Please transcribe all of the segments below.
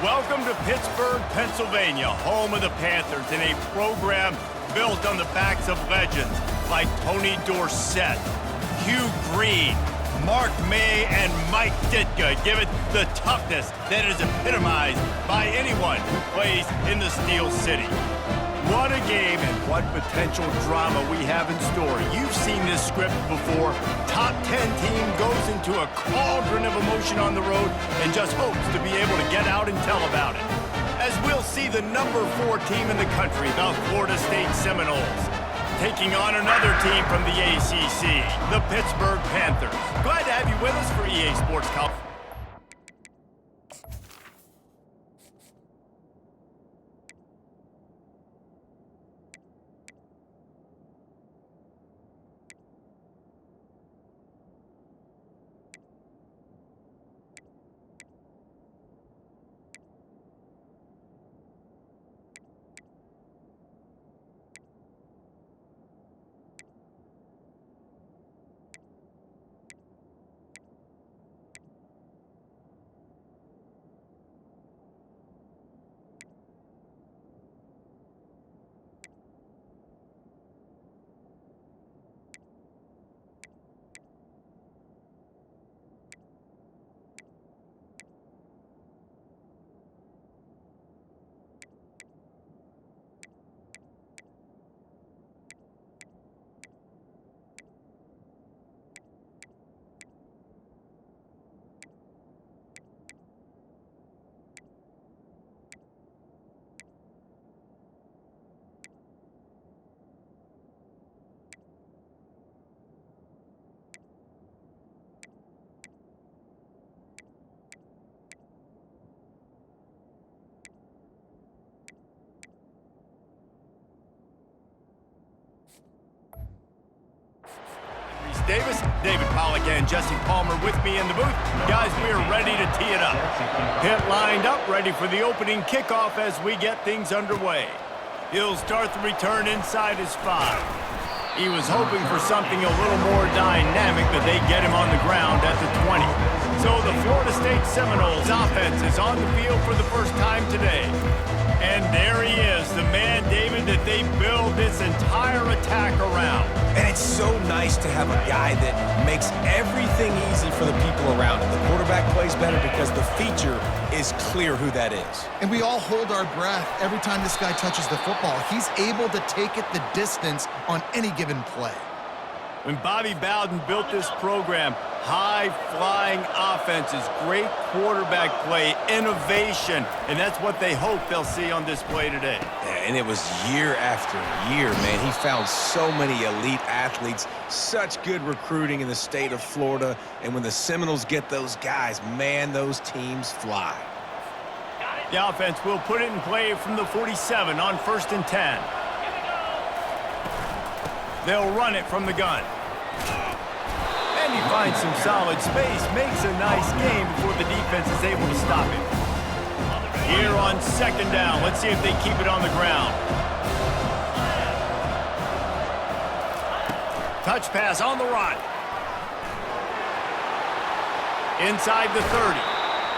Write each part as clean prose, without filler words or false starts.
Welcome to Pittsburgh, Pennsylvania, home of the Panthers, in a program built on the backs of legends like Tony Dorsett, Hugh Green, Mark May, and Mike Ditka. Give it the toughness that is epitomized by anyone who plays in the Steel City. What a game and what potential drama we have in store. You've seen this script before. Top 10 team goes into a cauldron of emotion on the road and just hopes to be able to get out and tell about it. As we'll see the number 4 team in the country, the Florida State Seminoles, taking on another team from the ACC, the Pittsburgh Panthers. Glad to have you with us for EA Sports College. Davis, David Pollack, and Jesse Palmer with me in the booth. Guys, we are ready to tee it up. Pitt lined up, ready for the opening kickoff as we get things underway. He'll start the return inside his 5. He was hoping for something a little more dynamic, but they get him on the ground at the 20. So the Florida State Seminoles offense is on the field for the first time today. And there he is, the man, David, that they build this entire attack around. And it's so nice to have a guy that makes everything easy for the people around him. The quarterback plays better because the feature is clear who that is. And we all hold our breath every time this guy touches the football. He's able to take it the distance on any given play. When Bobby Bowden built this program, high-flying offenses, great quarterback play, innovation, and that's what they hope they'll see on display today. Yeah, and it was year after year, man. He found so many elite athletes, such good recruiting in the state of Florida, and when the Seminoles get those guys, man, those teams fly. The offense will put it in play from the 47 on 1st and 10. They'll run it from the gun. And he finds some solid space, makes a nice game before the defense is able to stop him. Here on 2nd down, let's see if they keep it on the ground. Touch pass on the run. Inside the 30.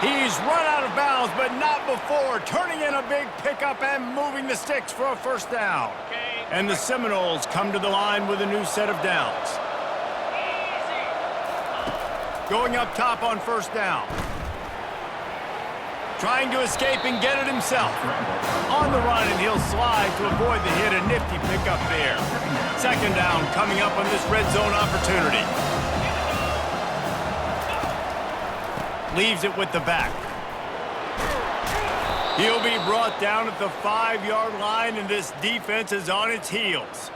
He's run out of bounds, but not before turning in a big pickup and moving the sticks for a 1st down. And the Seminoles come to the line with a new set of downs. Going up top on 1st down. Trying to escape and get it himself. On the run, and he'll slide to avoid the hit. A nifty pickup there. 2nd down coming up on this red zone opportunity. Leaves it with the back. He'll be brought down at the 5-yard line, and this defense is on its heels.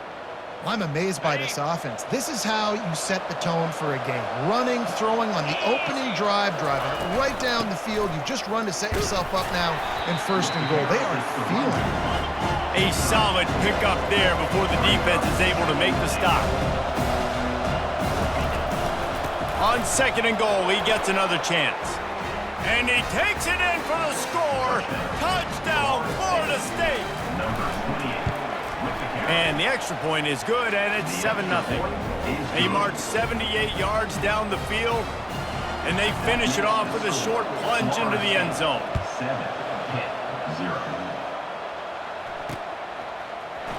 I'm amazed by this offense. This is how you set the tone for a game. Running, throwing on the opening drive, driving right down the field. You just run to set yourself up now in 1st and goal. They are feeling it. A solid pickup there before the defense is able to make the stop. On 2nd and goal, he gets another chance. And he takes it in for the score. Touchdown, Florida State. And the extra point is good, and it's 7-0. They march 78 yards down the field, and they finish it off with a short plunge into the end zone.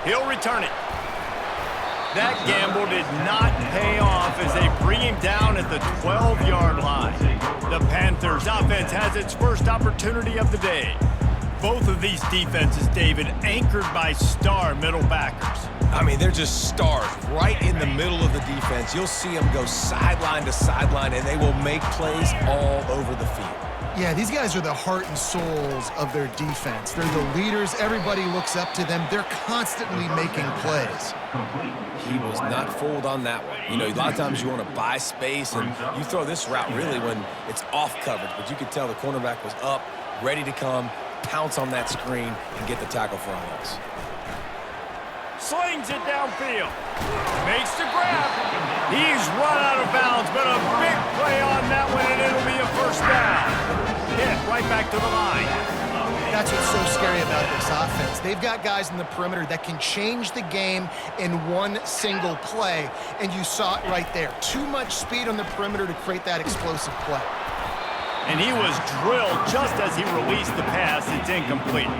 He'll return it. That gamble did not pay off as they bring him down at the 12-yard line. The Panthers offense has its first opportunity of the day. Both of these defenses, David, anchored by star middle backers. I mean, they're just stars right in the middle of the defense. You'll see them go sideline to sideline, and they will make plays all over the field. Yeah, these guys are the heart and souls of their defense. They're the leaders. Everybody looks up to them. They're constantly making plays. He was not fooled on that one. You know, a lot of times you want to buy space, and you throw this route really when it's off coverage. But you could tell the cornerback was up, ready to come, pounce on that screen, and get the tackle for a loss. Slings it downfield. Makes the grab. He's run out of bounds, but a big play on that one, and it'll be a first down. Hit right back to the line. That's what's so scary about this offense. They've got guys in the perimeter that can change the game in one single play, and you saw it right there. Too much speed on the perimeter to create that explosive play. And he was drilled just as he released the pass. It's incomplete.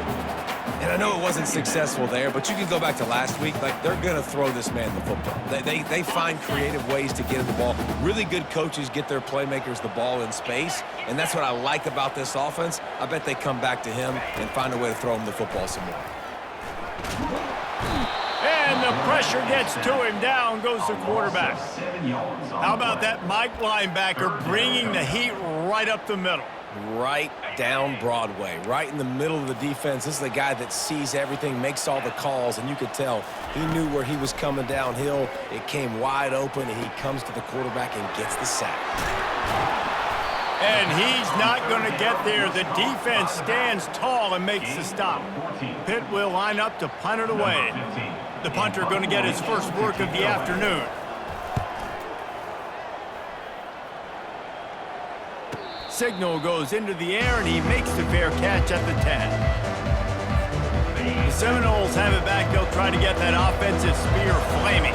And I know it wasn't successful there, but you can go back to last week. Like, they're going to throw this man the football. They find creative ways to get him the ball. Really good coaches get their playmakers the ball in space, and that's what I like about this offense. I bet they come back to him and find a way to throw him the football some more. And the pressure gets to him. Down goes the quarterback. How about that Mike linebacker bringing the heat right up the middle? Right down Broadway, right in the middle of the defense. This is the guy that sees everything, makes all the calls, and you could tell he knew where he was coming downhill. It came wide open, and he comes to the quarterback and gets the sack. And he's not going to get there. The defense stands tall and makes the stop. Pitt will line up to punt it away. The punter going to get his first work of the afternoon. Signal goes into the air, and he makes the fair catch at the 10. The Seminoles have it back. They'll try to get that offensive spear flaming.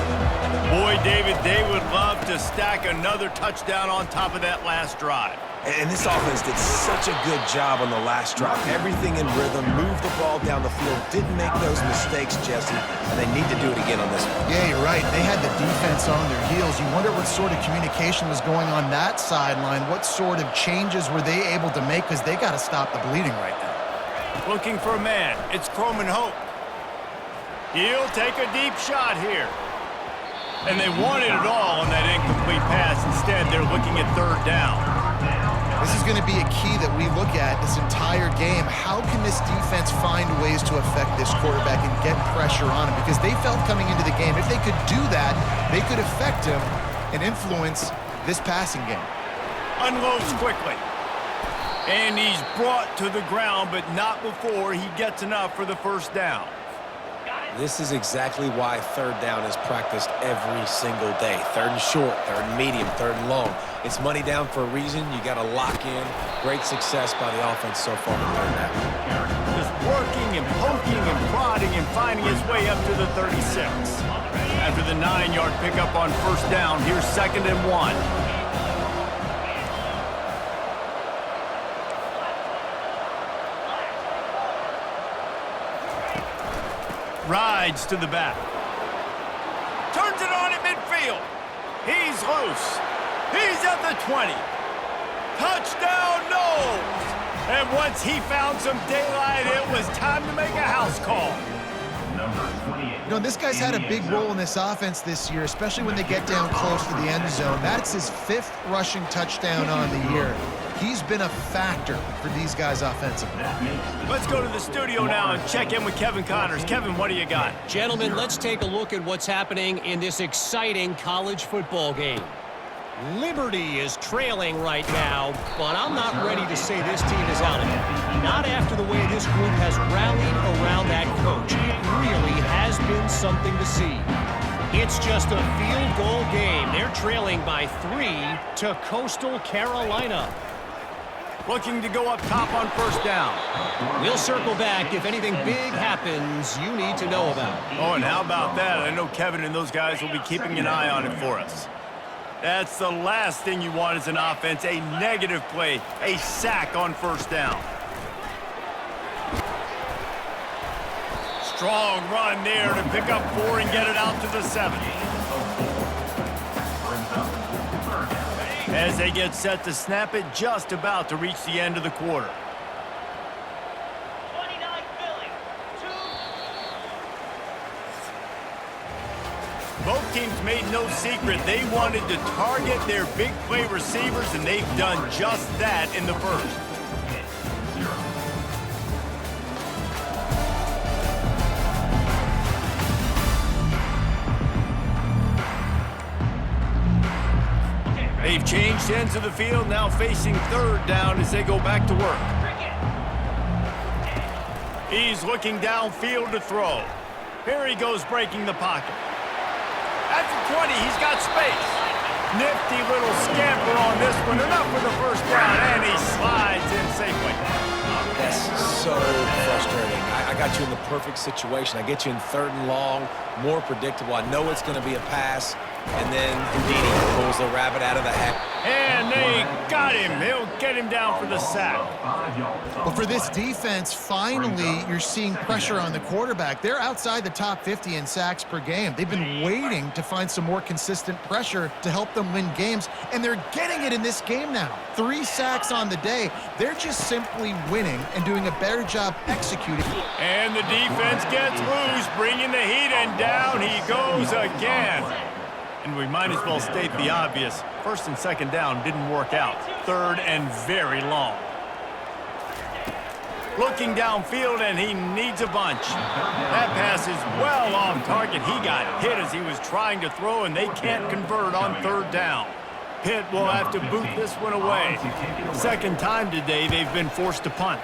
Boy, David, they would love to stack another touchdown on top of that last drive. And this offense did such a good job on the last drive. Everything in rhythm, moved the ball down the field, didn't make those mistakes, Jesse, and they need to do it again on this one. Yeah, you're right. They had the defense on their heels. You wonder what sort of communication was going on that sideline. What sort of changes were they able to make, because they got to stop the bleeding right now. Looking for a man. It's Croman Hope. He'll take a deep shot here. And they wanted it all on that incomplete pass. Instead, they're looking at third down. This is going to be a key that we look at this entire game. How can this defense find ways to affect this quarterback and get pressure on him? Because they felt coming into the game, if they could do that, they could affect him and influence this passing game. Unloads quickly. And he's brought to the ground, but not before he gets enough for the first down. This is exactly why third down is practiced every single day. Third and short, third and medium, third and long. It's money down for a reason. You got to lock in. Great success by the offense so far in third down. Just working and poking and prodding and finding his way up to the 36. After the 9-yard pickup on first down, here's 2nd and 1. Rides to the back. Turns it on at midfield. He's loose. He's at the 20. Touchdown, Noles. And once he found some daylight, it was time to make a house call. You know, this guy's had a big role in this offense this year, especially when they get down close to the end zone. That's his 5th rushing touchdown on the year. He's been a factor for these guys offensively. Let's go to the studio now and check in with Kevin Connors. Kevin, what do you got? Gentlemen, let's take a look at what's happening in this exciting college football game. Liberty is trailing right now, but I'm not ready to say this team is out of it. Not after the way this group has rallied around that coach. It really has been something to see. It's just a field goal game. They're trailing by 3 to Coastal Carolina. Looking to go up top on first down. We'll circle back if anything big happens you need to know about. Oh, and how about that? I know Kevin and those guys will be keeping an eye on it for us. That's the last thing you want as an offense, a negative play, a sack on first down. Strong run there to pick up 4 and get it out to the 7. As they get set to snap it, just about to reach the end of the quarter. Both teams made no secret they wanted to target their big play receivers, and they've done just that in the first. They've changed ends of the field, now facing third down as they go back to work. He's looking downfield to throw. Here he goes breaking the pocket. At the 20, he's got space. Nifty little scamper on this one. Enough for the first down, and he slides in safely. That's so frustrating. I got you in the perfect situation. I get you in 3rd and long, more predictable. I know it's going to be a pass, and then Houdini pulls the rabbit out of the hat. And they got him. He'll get him down for the sack. Well, for this defense, finally, you're seeing pressure on the quarterback. They're outside the top 50 in sacks per game. They've been waiting to find some more consistent pressure to help them win games, and they're getting it in this game now. 3 sacks on the day. They're just simply winning and doing a better job executing. And the defense gets loose, bringing the heat, and down he goes again. And we might as well state the obvious. 1st and 2nd down didn't work out. 3rd and very long. Looking downfield, and he needs a bunch. That pass is well off target. He got hit as he was trying to throw, and they can't convert on 3rd down. Pitt will have to boot this one away. 2nd time today they've been forced to punt.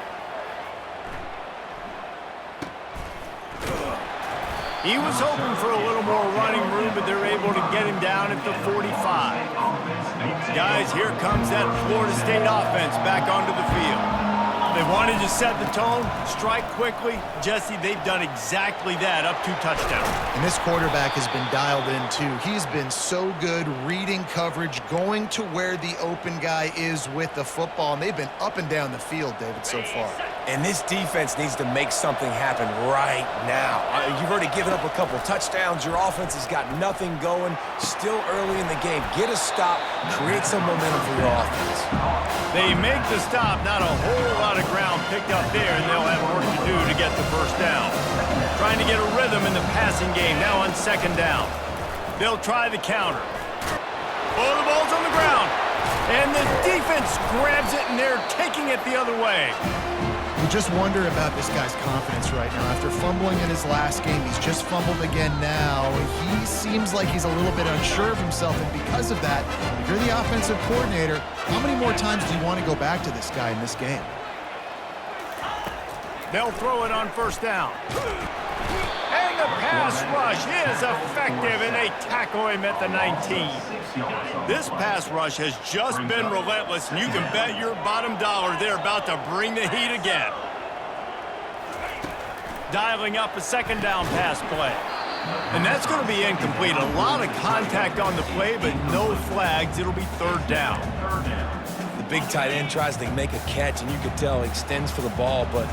He was hoping for a little more running room, but they're able to get him down at the 45. Guys, here comes that Florida State offense back onto the field. They wanted to set the tone, strike quickly. Jesse, they've done exactly that, up 2 touchdowns. And this quarterback has been dialed in, too. He's been so good reading coverage, going to where the open guy is with the football, and they've been up and down the field, David, so far. And this defense needs to make something happen right now. You've already given up a couple touchdowns. Your offense has got nothing going. Still early in the game. Get a stop. Create some momentum for your offense. They make the stop. Not a whole lot of ground picked up there, and they'll have work to do to get the first down. Trying to get a rhythm in the passing game now on 2nd down. They'll try the counter. Oh, the ball's on the ground. And the defense grabs it, and they're taking it the other way. You just wonder about this guy's confidence right now. After fumbling in his last game, he's just fumbled again now. He seems like he's a little bit unsure of himself, and because of that, if you're the offensive coordinator, how many more times do you want to go back to this guy in this game? They'll throw it on 1st down. And the pass rush is effective, and they tackle him at the 19. This pass rush has just been relentless, and you can bet your bottom dollar they're about to bring the heat again. Dialing up a 2nd down pass play. And that's going to be incomplete. A lot of contact on the play, but no flags. It'll be 3rd down. The big tight end tries to make a catch, and you can tell he extends for the ball, but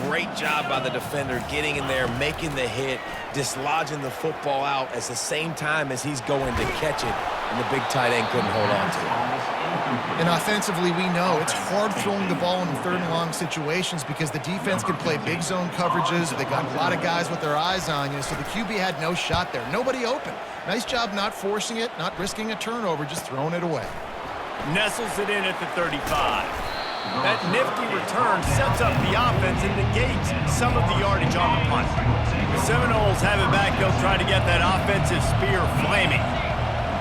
great job by the defender getting in there, making the hit, dislodging the football out at the same time as he's going to catch it, and the big tight end couldn't hold on to it. And offensively, we know it's hard throwing the ball in 3rd and long situations because the defense can play big zone coverages. They got a lot of guys with their eyes on you, so the QB had no shot there. Nobody open. Nice job not forcing it, not risking a turnover, just throwing it away. Nestles it in at the 35. That nifty return sets up the offense and negates some of the yardage on the punt. The Seminoles have it back. They'll try to get that offensive spear flaming.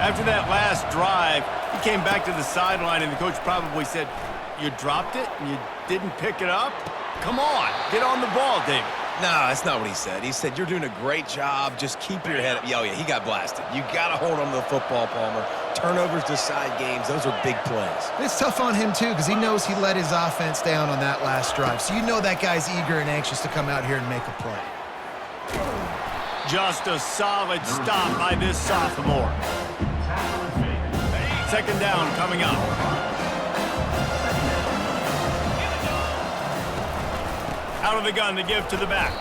After that last drive, he came back to the sideline, and the coach probably said, "You dropped it and you didn't pick it up? Come on, get on the ball, David." No, that's not what he said. He said, "You're doing a great job. Just keep your head up." Oh, yeah, he got blasted. You got to hold on to the football, Palmer. Turnovers decide games. Those are big plays. It's tough on him, too, because he knows he let his offense down on that last drive. So you know that guy's eager and anxious to come out here and make a play. Just a solid stop by this sophomore. 2nd down coming up. Out of the gun to give to the back.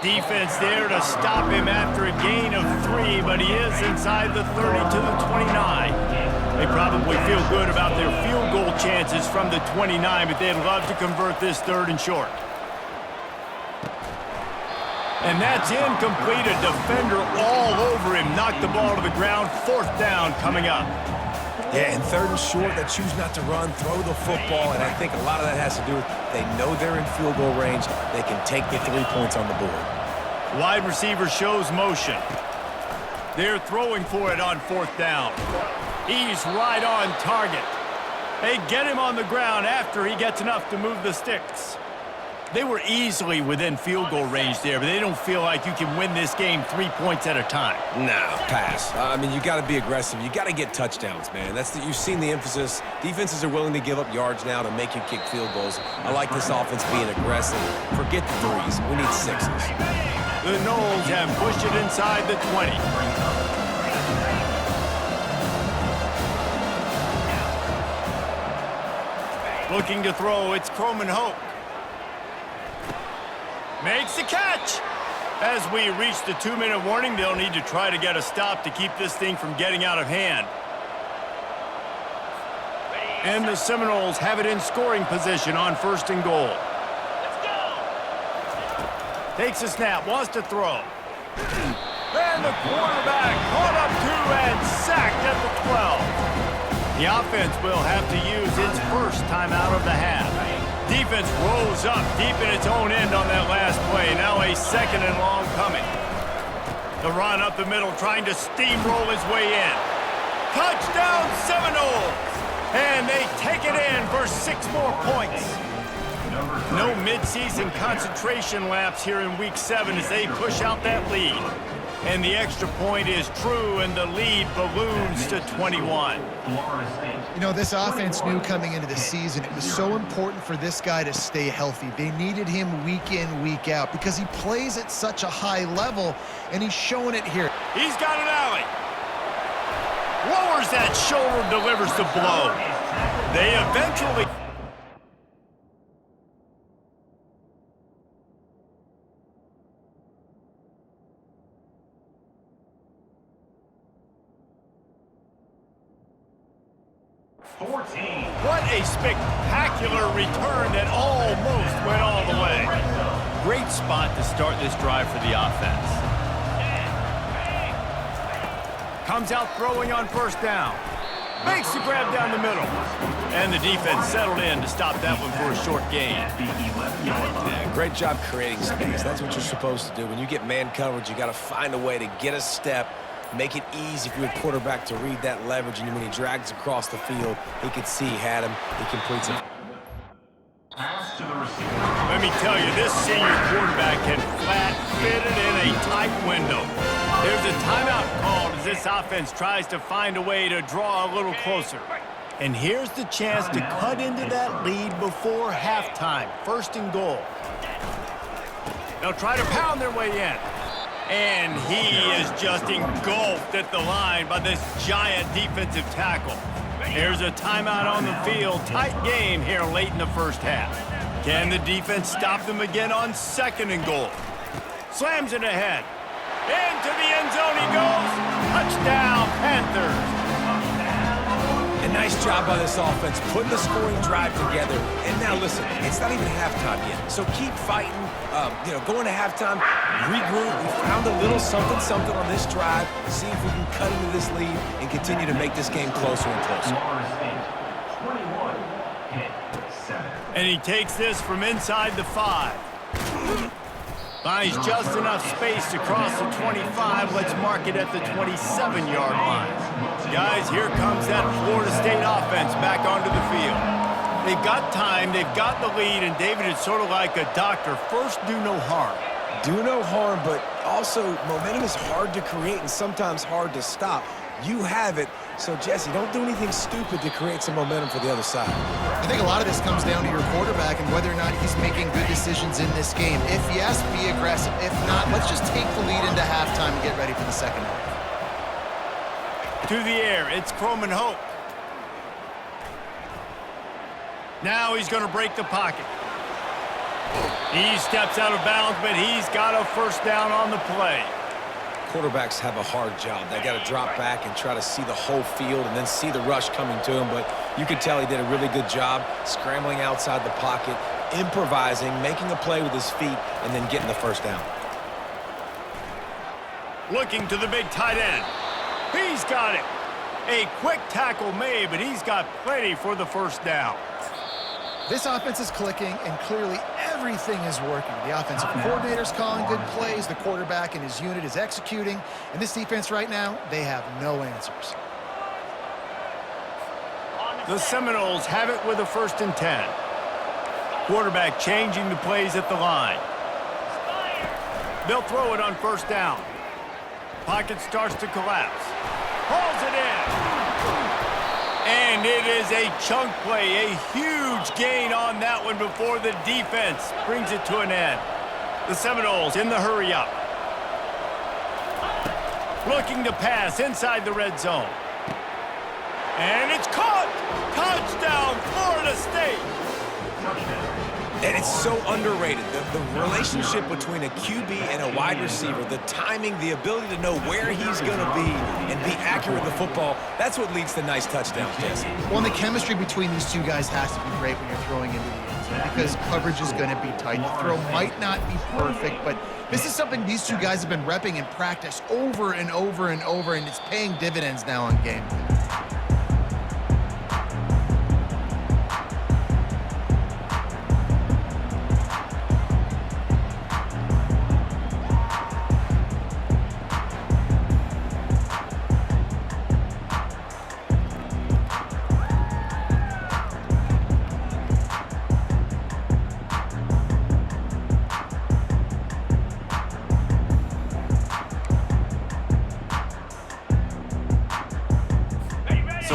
Defense there to stop him after a gain of 3, but he is inside the 30 to the 29. They probably feel good about their field goal chances from the 29, but they'd love to convert this 3rd and short. And that's incomplete. A defender all over him. Knocked the ball to the ground. 4th down coming up. Yeah, and 3rd and short, they choose not to run, throw the football, and I think a lot of that has to do with they know they're in field goal range. They can take the 3 points on the board. Wide receiver shows motion. They're throwing for it on 4th down. He's right on target. They get him on the ground after he gets enough to move the sticks. They were easily within field goal range there, but they don't feel like you can win this game 3 points at a time. No, pass. I mean, you got to be aggressive. You got to get touchdowns, man. You've seen the emphasis. Defenses are willing to give up yards now to make you kick field goals. I like this offense being aggressive. Forget the 3s. We need 6s. The Noles have pushed it inside the 20. Looking to throw, it's Croman Hope. Makes the catch. As we reach the 2-minute warning, they'll need to try to get a stop to keep this thing from getting out of hand. And the Seminoles have it in scoring position on 1st and goal. Takes a snap, wants to throw. And the quarterback caught up to and sacked at the 12. The offense will have to use its first timeout of the half. Defense rolls up deep in its own end on that last play. Now a 2nd and long coming. The run up the middle, trying to steamroll his way in. Touchdown Seminoles! And they take it in for 6 more points. No midseason concentration lapse here in Week 7 as they push out that lead. And the extra point is true, and the lead balloons to 21. You know, this offense knew coming into the season it was so important for this guy to stay healthy. They needed him week in, week out because he plays at such a high level, and he's showing it here. He's got an alley. Lowers that shoulder, delivers the blow. They eventually... What a spectacular return that almost went all the way. Great spot to start this drive for the offense. Comes out throwing on 1st down. Makes the grab down the middle. And the defense settled in to stop that one for a short gain. Yeah, great job creating space. That's what you're supposed to do. When you get man coverage, you got to find a way to get a step, make it easy for your quarterback to read that leverage, and when he drags across the field, he could see he had him. He completes it. Let me tell you, this senior quarterback can flat fit it in a tight window. There's a timeout called as this offense tries to find a way to draw a little closer. And here's the chance to cut into that lead before halftime. 1st and goal. They'll try to pound their way in. And he is just engulfed at the line by this giant defensive tackle. Here's a timeout on the field. Tight game here late in the 1st half. Can the defense stop them again on 2nd and goal? Slams it ahead. Into the end zone he goes. Touchdown, Panthers. A nice job by this offense, putting the scoring drive together. And now, listen, it's not even halftime yet. So keep fighting, going to halftime, regroup. We found a little something on this drive. See if we can cut into this lead and continue to make this game closer and closer. And he takes this from inside the 5. Finds just enough space to cross the 25. Let's mark it at the 27-yard line. Guys, here comes that Florida State offense back onto the field. They've got time, they've got the lead, and David is sort of like a doctor. First, do no harm. Do no harm, but also momentum is hard to create and sometimes hard to stop. You have it. So, Jesse, don't do anything stupid to create some momentum for the other side. I think a lot of this comes down to your quarterback and whether or not he's making good decisions in this game. If yes, be aggressive. If not, let's just take the lead into halftime and get ready for the 2nd half. To the air, it's Croman Hope. Now he's going to break the pocket. He steps out of bounds, but he's got a first down on the play. Quarterbacks have a hard job. They got to drop back and try to see the whole field and then see the rush coming to him. But you could tell he did a really good job scrambling outside the pocket, improvising, making a play with his feet, and then getting the first down. Looking to the big tight end. He's got it. A quick tackle made, but he's got plenty for the first down. This offense is clicking, and clearly everything is working. The offensive coordinator's calling good plays. The quarterback and his unit is executing. And this defense right now, they have no answers. The Seminoles have it with a 1st and 10. Quarterback changing the plays at the line. They'll throw it on 1st down. Pocket starts to collapse. Hauls it in. And it is a chunk play, a huge gain on that one before the defense brings it to an end. The Seminoles in the hurry up. Looking to pass inside the red zone. And it's caught! Touchdown, Florida State! And it's so underrated. The relationship between a QB and a wide receiver, the timing, the ability to know where he's going to be and be accurate with the football, that's what leads to nice touchdowns, Jesse. Well, and the chemistry between these two guys has to be great when you're throwing into the end zone because coverage is going to be tight. The throw might not be perfect, but this is something these two guys have been repping in practice over and over and over, and it's paying dividends now on game day.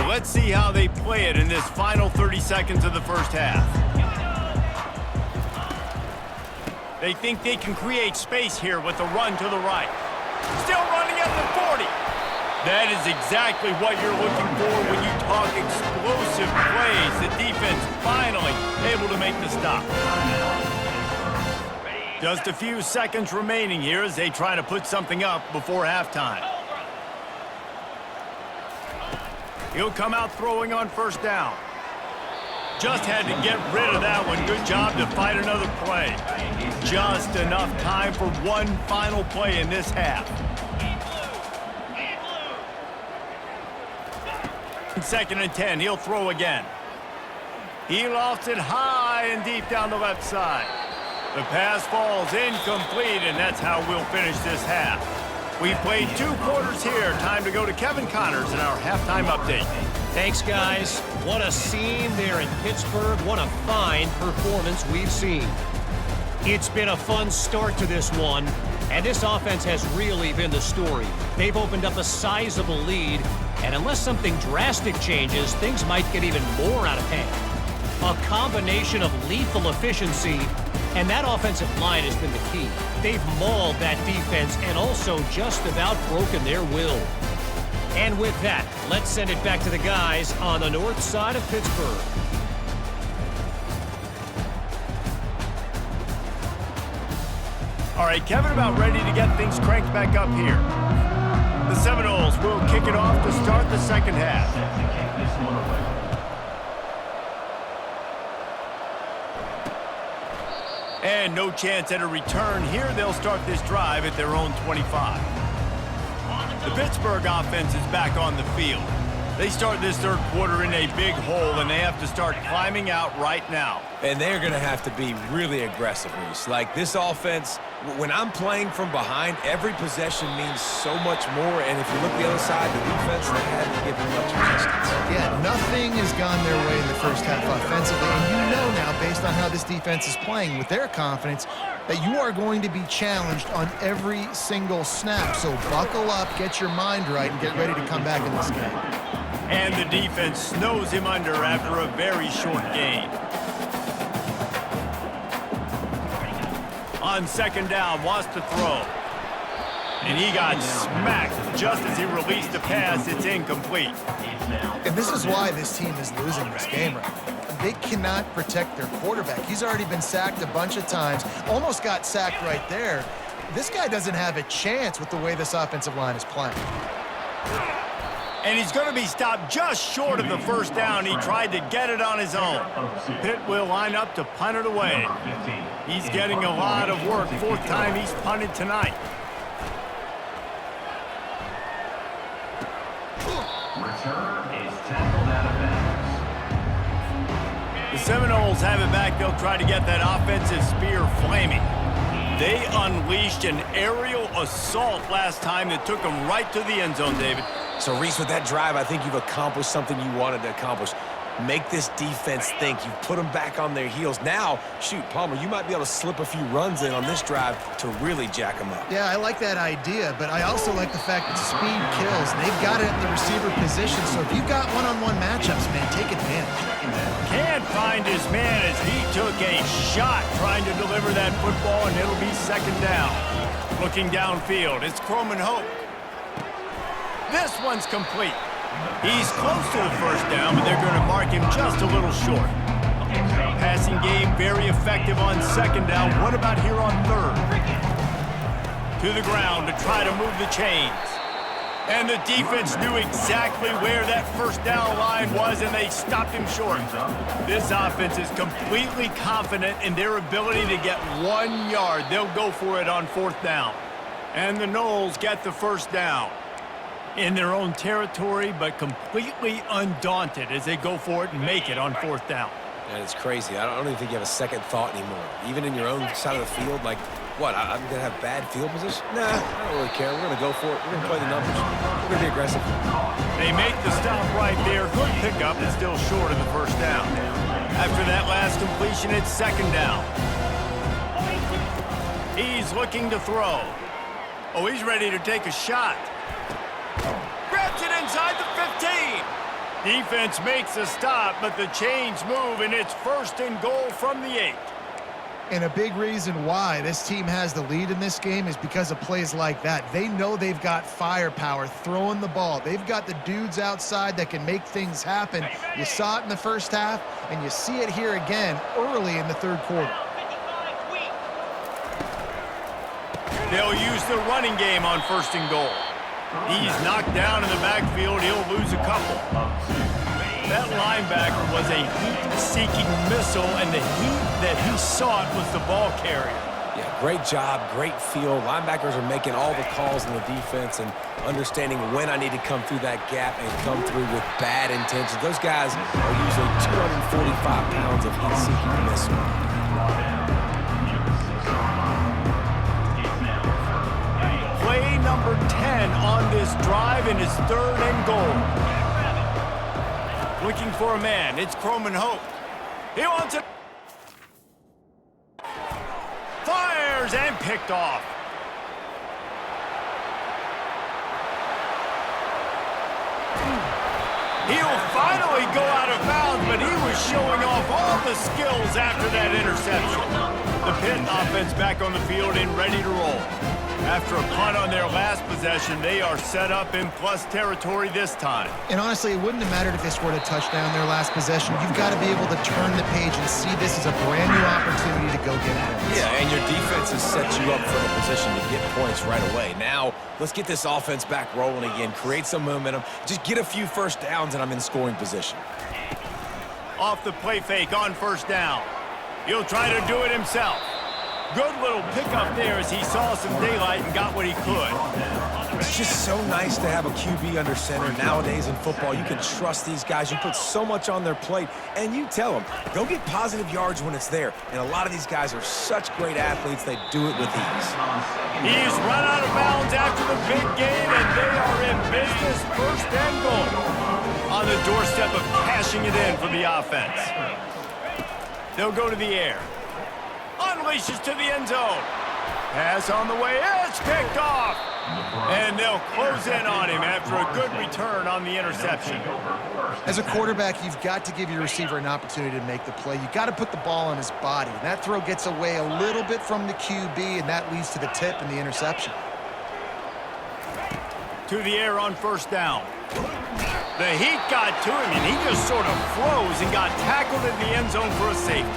Let's see how they play it in this final 30 seconds of the first half. They think they can create space here with the run to the right. Still running at the 40. That is exactly what you're looking for when you talk explosive plays. The defense finally able to make the stop. Just a few seconds remaining here as they try to put something up before halftime. He'll come out throwing on 1st down. Just had to get rid of that one. Good job to fight another play. Just enough time for one final play in this half. 2nd and 10, he'll throw again. He lofts it high and deep down the left side. The pass falls incomplete, and that's how we'll finish this half. We've played 2 quarters here. Time to go to Kevin Connors in our halftime update. Thanks, guys. What a scene there in Pittsburgh. What a fine performance we've seen. It's been a fun start to this one, and this offense has really been the story. They've opened up a sizable lead, and unless something drastic changes, things might get even more out of hand. A combination of lethal efficiency, and that offensive line has been the key. They've mauled that defense and also just about broken their will. And with that, let's send it back to the guys on the north side of Pittsburgh. All right, Kevin, about ready to get things cranked back up here. The Seminoles will kick it off to start the second half. And no chance at a return here. They'll start this drive at their own 25. The Pittsburgh offense is back on the field. They start this third quarter in a big hole, and they have to start climbing out right now. And they're going to have to be really aggressive, Reese. Like, this offense, when I'm playing from behind, every possession means so much more. And if you look the other side, the defense, they haven't given much resistance. Yeah, nothing has gone their way in the first half offensively. And you know now, based on how this defense is playing with their confidence, that you are going to be challenged on every single snap. So buckle up, get your mind right, and get ready to come back in this game. And the defense snows him under after a very short gain. On 2nd down, wants to throw. And he got smacked just as he released the pass. It's incomplete. And this is why this team is losing this game right now. they cannot protect their quarterback. He's already been sacked a bunch of times, almost got sacked right there. This guy doesn't have a chance with the way this offensive line is playing. And he's going to be stopped just short of the first down. He tried to get it on his own. Pitt will line up to punt it away. He's getting a lot of work. Fourth time he's punted tonight. Return is tackled out of bounds. The Seminoles have it back. They'll try to get that offensive spear flaming. They unleashed an aerial assault last time that took them right to the end zone, David. So, Reese, with that drive, I think you've accomplished something you wanted to accomplish. Make this defense think. You've put them back on their heels. Now, shoot, Palmer, you might be able to slip a few runs in on this drive to really jack them up. Yeah, I like that idea, but I also like the fact that speed kills. They've got it at the receiver position, so if you've got one-on-one matchups, man, take advantage. Can't find his man as he took a shot trying to deliver that football, and it'll be second down. Looking downfield, it's Croman Hope. This one's complete. He's close to the first down, but they're going to mark him just a little short. Passing game very effective on second down. What about here on third? To the ground to try to move the chains. And the defense knew exactly where that first down line was, and they stopped him short. This offense is completely confident in their ability to get 1 yard. They'll go for it on fourth down. And the Noles get the first down. In their own territory, but completely undaunted as they go for it and make it on fourth down. And it's crazy. I don't even think you have a second thought anymore. Even in your own side of the field, like, what, I'm going to have bad field position? Nah, I don't really care. We're going to go for it. We're going to play the numbers. We're going to be aggressive. They make the stop right there. Good pickup, and still short of the first down. After that last completion, it's second down. He's looking to throw. Oh, he's ready to take a shot. Grabs it inside the 15. Defense makes a stop, but the chains move, and it's first and goal from the 8. And a big reason why this team has the lead in this game is because of plays like that. They know they've got firepower throwing the ball. They've got the dudes outside that can make things happen. You saw it in the first half, and you see it here again early in the third quarter. They'll use the running game on first and goal. He's knocked down in the backfield. He'll lose a couple. That linebacker was a heat-seeking missile, and the heat that he sought was the ball carrier. Yeah, great job, great feel. Linebackers are making all the calls in the defense and understanding when I need to come through that gap and come through with bad intentions. Those guys are usually 245 pounds of heat-seeking missile. Play number 10 on this drive, and it's third and goal. Looking for a man. It's Croman Hope. He wants it. Fires and picked off. He'll finally go out of bounds, but he was showing off all the skills after that interception. The Pitt offense back on the field and ready to roll. After a punt on their last possession, they are set up in plus territory this time. And honestly, it wouldn't have mattered if they scored a touchdown their last possession. You've got to be able to turn the page and see this as a brand new opportunity to go get points. Yeah, and your defense has set you up for the position to get points right away. Now, let's get this offense back rolling again, create some momentum, just get a few first downs, and I'm in scoring position. Off the play fake on first down. He'll try to do it himself. Good little pickup there as he saw some daylight and got what he could. It's just so nice to have a QB under center. Nowadays in football, you can trust these guys. You put so much on their plate, and you tell them, go get positive yards when it's there. And a lot of these guys are such great athletes, they do it with ease. He's run out of bounds after the big game, and they are in business, first and goal. On the doorstep of cashing it in for the offense. They'll go to the air. Unleashes to the end zone. Pass on the way. It's picked off. And they'll close in on him after a good return on the interception. As a quarterback, you've got to give your receiver an opportunity to make the play. You've got to put the ball on his body. And that throw gets away a little bit from the QB, and that leads to the tip and the interception. to the air on first down. The heat got to him, and he just sort of froze and got tackled in the end zone for a safety.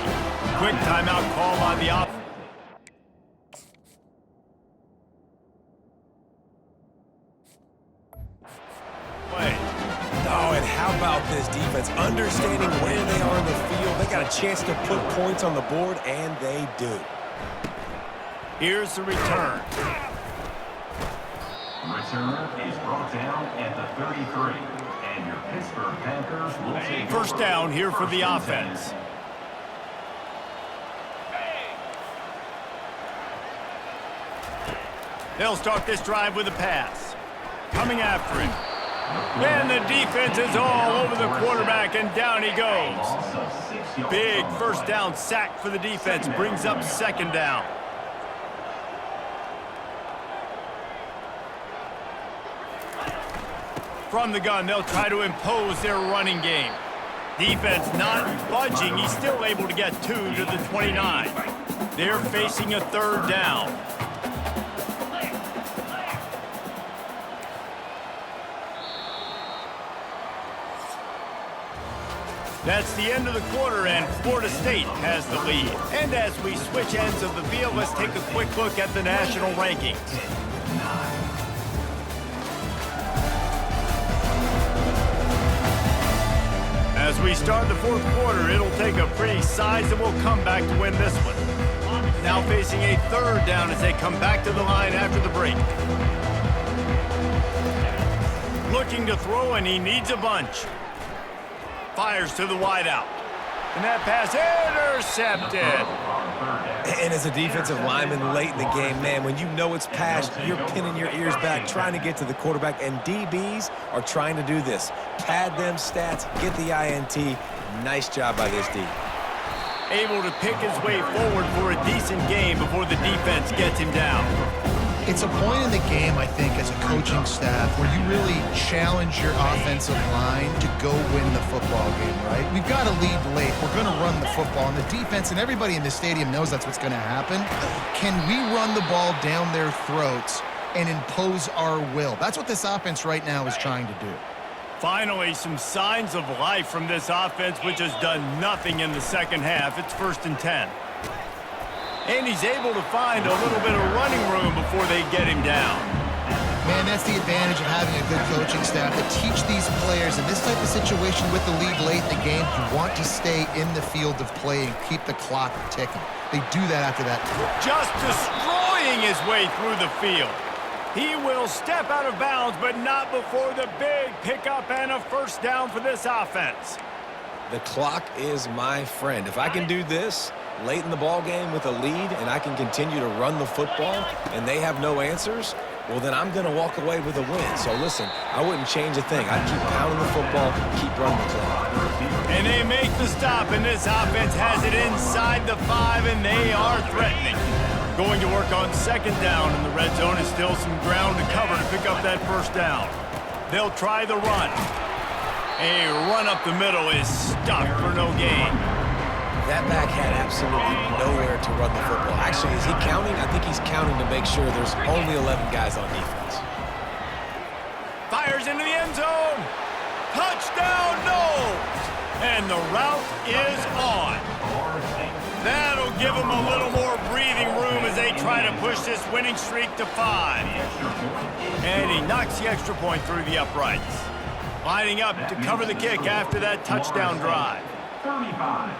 Quick timeout call by the offense. Oh, and how about this defense? Understanding where they are in the field. They got a chance to put points on the board, and they do. Here's the return. Return is brought down at the 33. And your Pittsburgh Panthers will take First down here for the offense. They'll start this drive with a pass. Coming after him. And the defense is all over the quarterback, and down he goes. Big first down sack for the defense. Brings up second down. From the gun, they'll try to impose their running game. Defense not budging. He's still able to get 2 to the 29. They're facing a third down. That's the end of the quarter, and Florida State has the lead. And as we switch ends of the field, let's take a quick look at the national rankings. As we start the fourth quarter, it'll take a pretty sizable comeback to win this one. Now facing a third down as they come back to the line after the break. Looking to throw, and he needs a bunch. Fires to the wideout. And that pass intercepted. And as a defensive lineman late in the game, man, when you know it's passed, you're pinning your ears back, trying to get to the quarterback, and DBs are trying to do this. Pad them stats, get the INT. Nice job by this D. Able to pick his way forward for a decent game before the defense gets him down. It's a point in the game, I think, as a coaching staff where you really challenge your offensive line to go win the football game, right? We've got to lead late. We're going to run the football. And the defense and everybody in the stadium knows that's what's going to happen. Can we run the ball down their throats and impose our will? That's what this offense right now is trying to do. Finally, some signs of life from this offense, which has done nothing in the second half. It's 1st and 10. And he's able to find a little bit of running room before they get him down. Man, that's the advantage of having a good coaching staff to teach these players in this type of situation with the lead late in the game. You want to stay in the field of play and keep the clock ticking. They do that after that. Just destroying his way through the field. He will step out of bounds, but not before the big pickup and a first down for this offense. The clock is my friend. If I can do this late in the ball game with a lead and I can continue to run the football and they have no answers, well, then I'm going to walk away with a win. So listen, I wouldn't change a thing. I'd keep pounding the football, keep running the clock. And they make the stop, and this offense has it inside the 5, and they are threatening. Going to work on second down, and the red zone is still some ground to cover to pick up that first down. They'll try the run. A run up the middle is stuck for no gain. That back had absolutely nowhere to run the football. Actually, is he counting? I think he's counting to make sure there's only 11 guys on defense. Fires into the end zone. Touchdown, no! And the route is on. That'll give them a little more breathing room as they try to push this winning streak to 5. And he knocks the extra point through the uprights. Lining up to cover the kick after that touchdown drive. 35.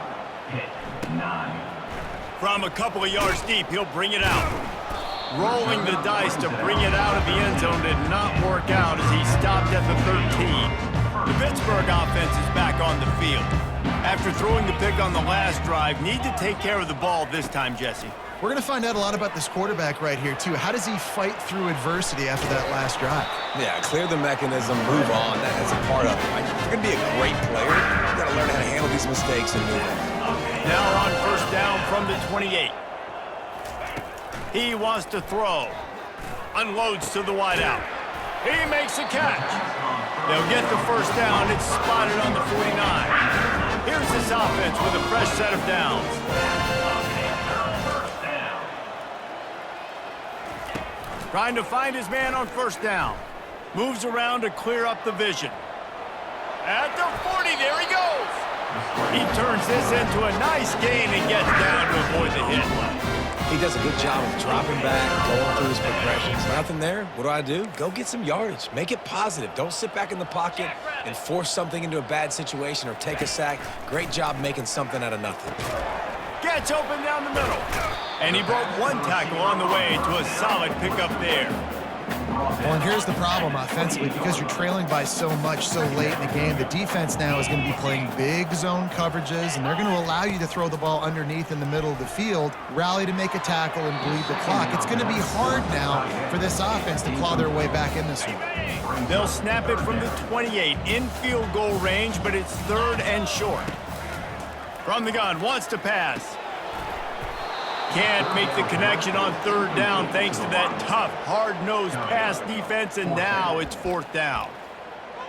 Hit 9. From a couple of yards deep, he'll bring it out. Rolling the dice to bring it out of the end zone did not work out as he stopped at the 13. The Pittsburgh offense is back on the field. After throwing the pick on the last drive, need to take care of the ball this time, Jesse. We're going to find out a lot about this quarterback right here, too. How does he fight through adversity after that last drive? Yeah, clear the mechanism, move on. That's a part of it. Right? If you're going to be a great player, you've got to learn how to handle these mistakes and move on. Now on first down from the 28. He wants to throw. Unloads to the wideout. He makes a catch. They'll get the first down. It's spotted on the 49. Here's this offense with a fresh set of downs. Trying to find his man on first down. Moves around to clear up the vision. At the 40, there he goes. He turns this into a nice gain and gets down to avoid the hit. He does a good job of dropping back, going through his progressions. Nothing there. What do? Go get some yardage. Make it positive. Don't sit back in the pocket and force something into a bad situation or take a sack. Great job making something out of nothing. Gets open down the middle. And he broke one tackle on the way to a solid pickup there. Well, and here's the problem offensively. Because you're trailing by so much so late in the game, the defense now is going to be playing big zone coverages, and they're going to allow you to throw the ball underneath in the middle of the field, rally to make a tackle, and bleed the clock. It's going to be hard now for this offense to claw their way back in this one. They'll snap it from the 28 in field goal range, but it's 3rd and short. From the gun, wants to pass. Can't make the connection on 3rd down thanks to that tough, hard-nosed pass defense, and now it's 4th down.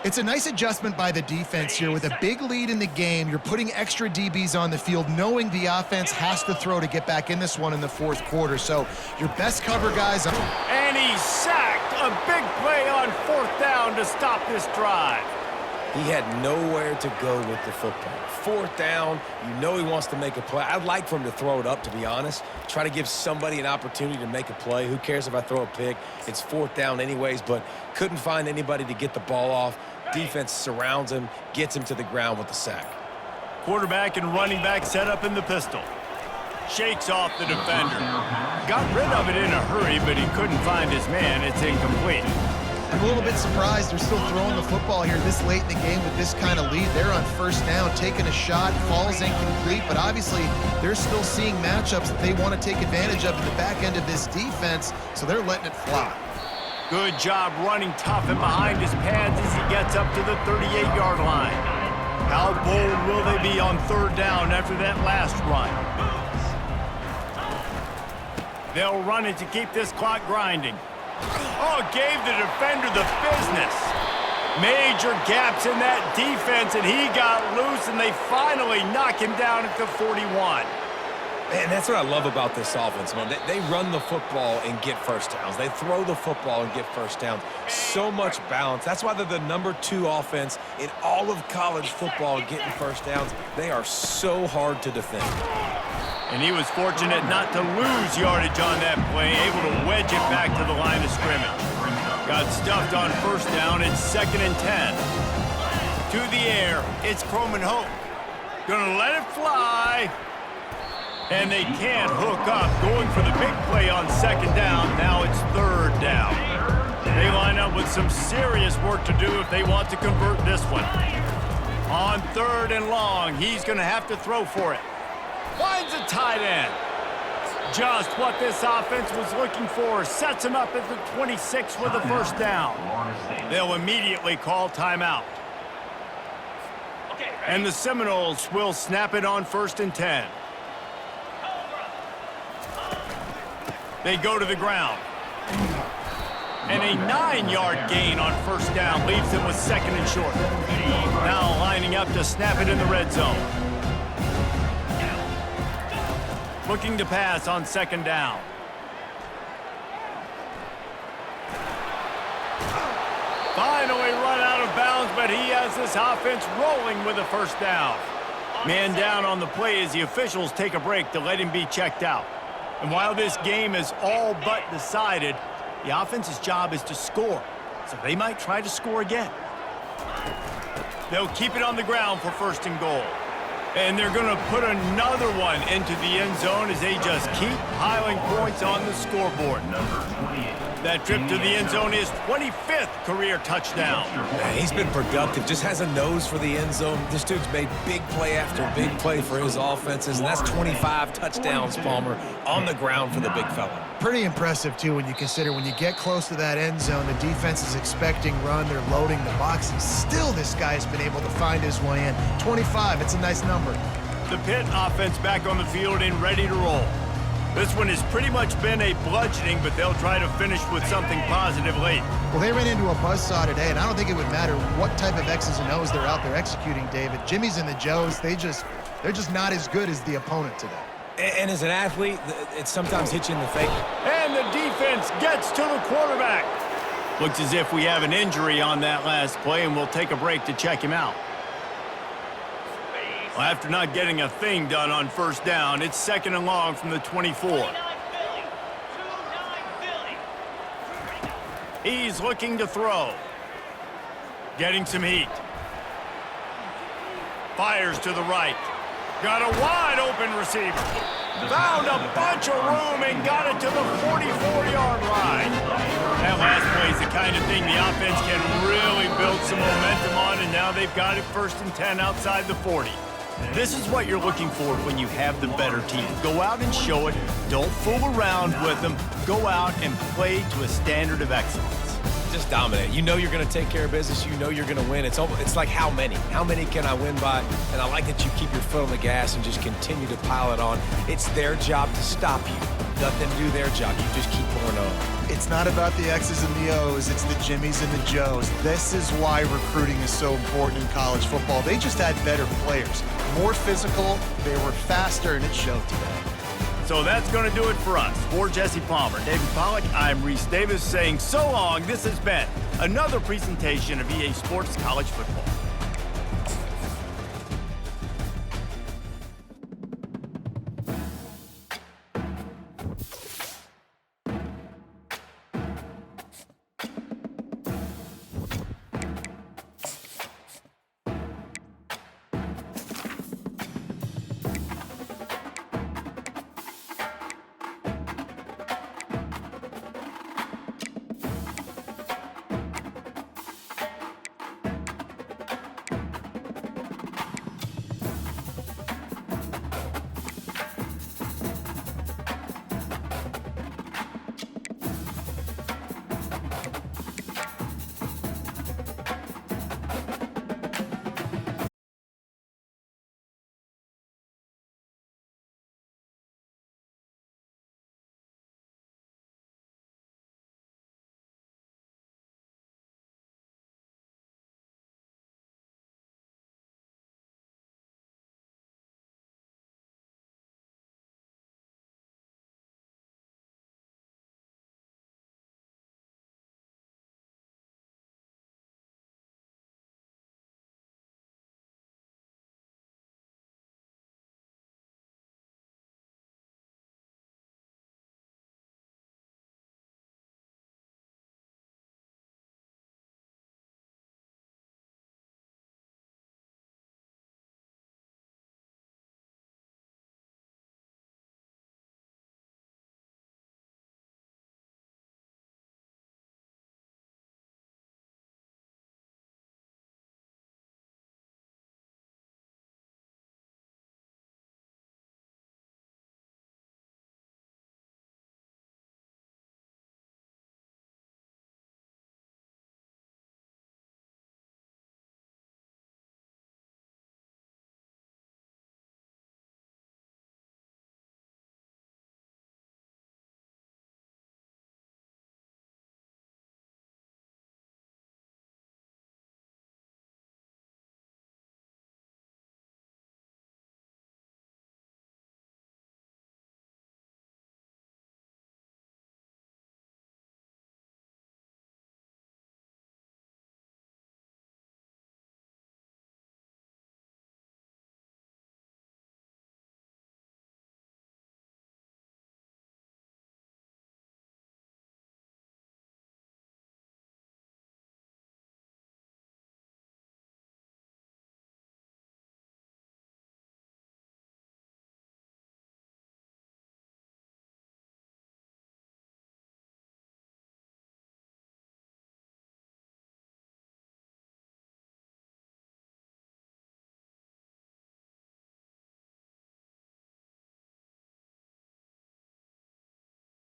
It's a nice adjustment by the defense here. With a big lead in the game, you're putting extra DBs on the field, knowing the offense has to throw to get back in this one in the 4th quarter. So your best cover guys... And he's sacked. A big play on 4th down to stop this drive. He had nowhere to go with the football. 4th down, you know he wants to make a play. I'd like for him to throw it up, to be honest. Try to give somebody an opportunity to make a play. Who cares if I throw a pick? It's 4th down anyways, but couldn't find anybody to get the ball off. Defense surrounds him, gets him to the ground with the sack. Quarterback and running back set up in the pistol. Shakes off the defender. Got rid of it in a hurry, but he couldn't find his man. It's incomplete. I'm a little bit surprised they're still throwing the football here this late in the game with this kind of lead. They're on 1st down, taking a shot, falls incomplete, but obviously they're still seeing matchups that they want to take advantage of in the back end of this defense, so they're letting it fly. Good job running tough and behind his pads as he gets up to the 38-yard line. How bold will they be on 3rd down after that last run? They'll run it to keep this clock grinding. Oh, gave the defender the business. Major gaps in that defense, and he got loose, and they finally knock him down at the 41. And that's what I love about this offense, man. They run the football and get 1st downs. They throw the football and get 1st downs. So much balance. That's why they're the #2 offense in all of college football getting 1st downs. They are so hard to defend. And he was fortunate not to lose yardage on that play, able to wedge it back to the line of scrimmage. Got stuffed on 1st down. It's 2nd and 10. To the air, it's Croman Hope. Gonna let it fly. And they can't hook up. Going for the big play on 2nd down. Now it's 3rd down. They line up with some serious work to do if they want to convert this one. On 3rd and long, he's gonna have to throw for it. Finds a tight end. Just what this offense was looking for. Sets him up at the 26 with a 1st down. They'll immediately call timeout. And the Seminoles will snap it on 1st and 10. They go to the ground. And a 9-yard gain on 1st down leaves them with 2nd and short. Now lining up to snap it in the red zone. Looking to pass on 2nd down. Finally run out of bounds, but he has this offense rolling with a 1st down. Man down on the play as the officials take a break to let him be checked out. And while this game is all but decided, the offense's job is to score. So they might try to score again. They'll keep it on the ground for 1st and goal. And they're going to put another one into the end zone as they just keep piling points on the scoreboard. That trip to the end zone is 25th career touchdown. Man, he's been productive, just has a nose for the end zone. This dude's made big play after big play for his offenses, and that's 25 touchdowns, Palmer, on the ground for the big fella. Pretty impressive, too, when you consider when you get close to that end zone, the defense is expecting run, they're loading the box, and still this guy's been able to find his way in. 25, it's a nice number. The Pitt offense back on the field and ready to roll. This one has pretty much been a bludgeoning, but they'll try to finish with something positive late. Well, they ran into a buzzsaw today, and I don't think it would matter what type of X's and O's they're out there executing, David. Jimmy's and the Joes, they're just not as good as the opponent today. And as an athlete, it sometimes hits you in the face. And the defense gets to the quarterback. Looks as if we have an injury on that last play, and we'll take a break to check him out. Well, after not getting a thing done on first down, it's 2nd and long from the 24. He's looking to throw. Getting some heat. Fires to the right. Got a wide open receiver. Found a bunch of room and got it to the 44-yard line. That last play is the kind of thing the offense can really build some momentum on, and now they've got it 1st and 10 outside the 40. This is what you're looking for when you have the better team. Go out and show it. Don't fool around with them. Go out and play to a standard of excellence. Just dominate. You know you're going to take care of business. You know you're going to win. It's like how many? How many can I win by? And I like that you keep your foot on the gas and just continue to pile it on. It's their job to stop you. Let them do their job. You just keep going on. It's not about the X's and the O's. It's the Jimmies and the Joes. This is why recruiting is so important in college football. They just had better players, more physical, they were faster, and it showed today. So that's going to do it for us. For Jesse Palmer, David Pollack, I'm Reese Davis saying so long. This has been another presentation of EA Sports College Football.